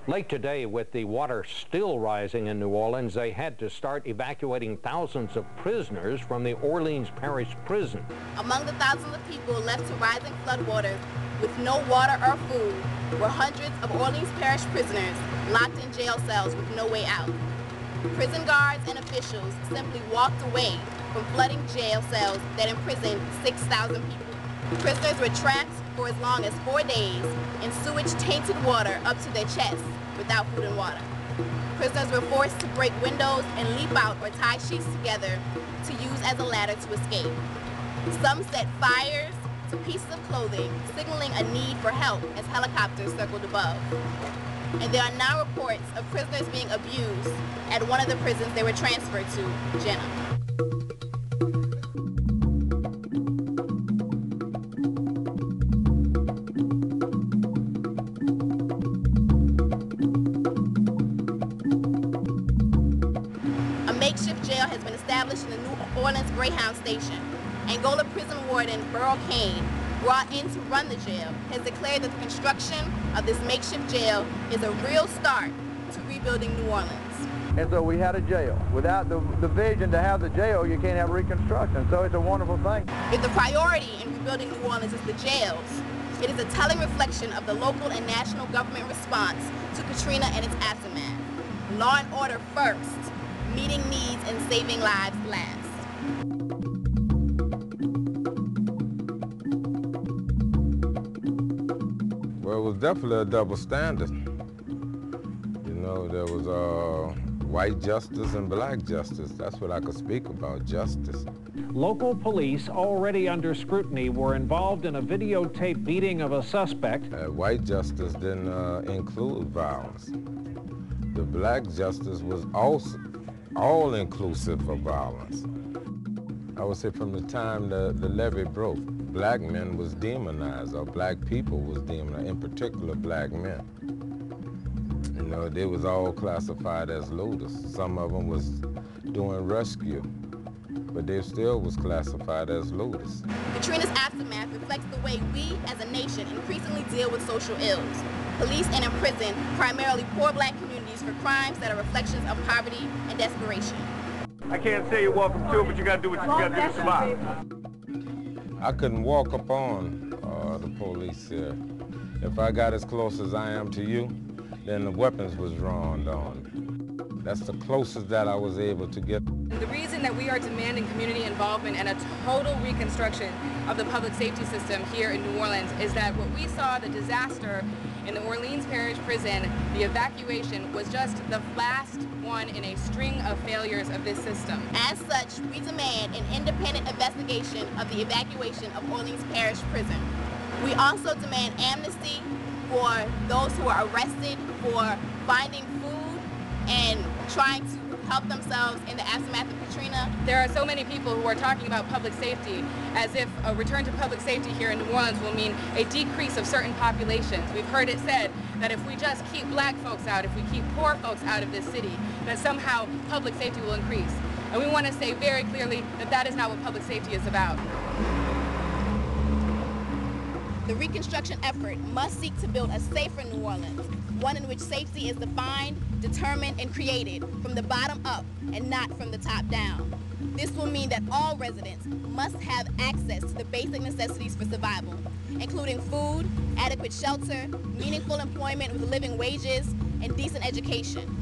Late today, with the water still rising in New Orleans, they had to start evacuating thousands of prisoners from the Orleans Parish Prison. Among the thousands of people left to rising floodwaters with no water or food were hundreds of Orleans Parish prisoners locked in jail cells with no way out. Prison guards and officials simply walked away from flooding jail cells that imprisoned 6,000 people. Prisoners were trapped for as long as 4 days in sewage-tainted water up to their chests without food and water. Prisoners were forced to break windows and leap out or tie sheets together to use as a ladder to escape. Some set fires to pieces of clothing, signaling a need for help as helicopters circled above. And there are now reports of prisoners being abused at one of the prisons they were transferred to, Jenna. A makeshift jail has been established in the New Orleans Greyhound Station. Angola prison warden Burl Kane, brought in to run the jail, has declared that the construction of this makeshift jail is a real start to rebuilding New Orleans. And so we had a jail. Without the vision to have the jail, you can't have reconstruction. So it's a wonderful thing. If the priority in rebuilding New Orleans is the jails, it is a telling reflection of the local and national government response to Katrina and its aftermath. Law and order first, meeting needs and saving lives last. Well, it was definitely a double standard. You know, there was white justice and black justice. That's what I could speak about, justice. Local police, already under scrutiny, were involved in a videotape beating of a suspect. White justice didn't include violence. The black justice was also all-inclusive of violence. I would say from the time the levee broke, black men was demonized, or black people was demonized, in particular black men. You know, they was all classified as looters. Some of them was doing rescue, but they still was classified as looters. Katrina's aftermath reflects the way we as a nation increasingly deal with social ills. Police and imprison primarily poor black communities for crimes that are reflections of poverty and desperation. I can't say you're welcome to it, but you gotta do what you gotta do to survive. I couldn't walk up on the police here. If I got as close as I am to you, then the weapons was drawn on me. That's the closest that I was able to get. The reason that we are demanding community involvement and a total reconstruction of the public safety system here in New Orleans is that what we saw, the disaster in the Orleans Parish Prison, the evacuation, was just the last one in a string of failures of this system. As such, we demand an independent investigation of the evacuation of Orleans Parish Prison. We also demand amnesty for those who are arrested for finding food and trying to help themselves in the aftermath of Katrina. There are so many people who are talking about public safety as if a return to public safety here in New Orleans will mean a decrease of certain populations. We've heard it said that if we just keep black folks out, if we keep poor folks out of this city, that somehow public safety will increase. And we want to say very clearly that that is not what public safety is about. The reconstruction effort must seek to build a safer New Orleans, one in which safety is defined, determined, and created from the bottom up and not from the top down. This will mean that all residents must have access to the basic necessities for survival, including food, adequate shelter, meaningful employment with living wages, and decent education.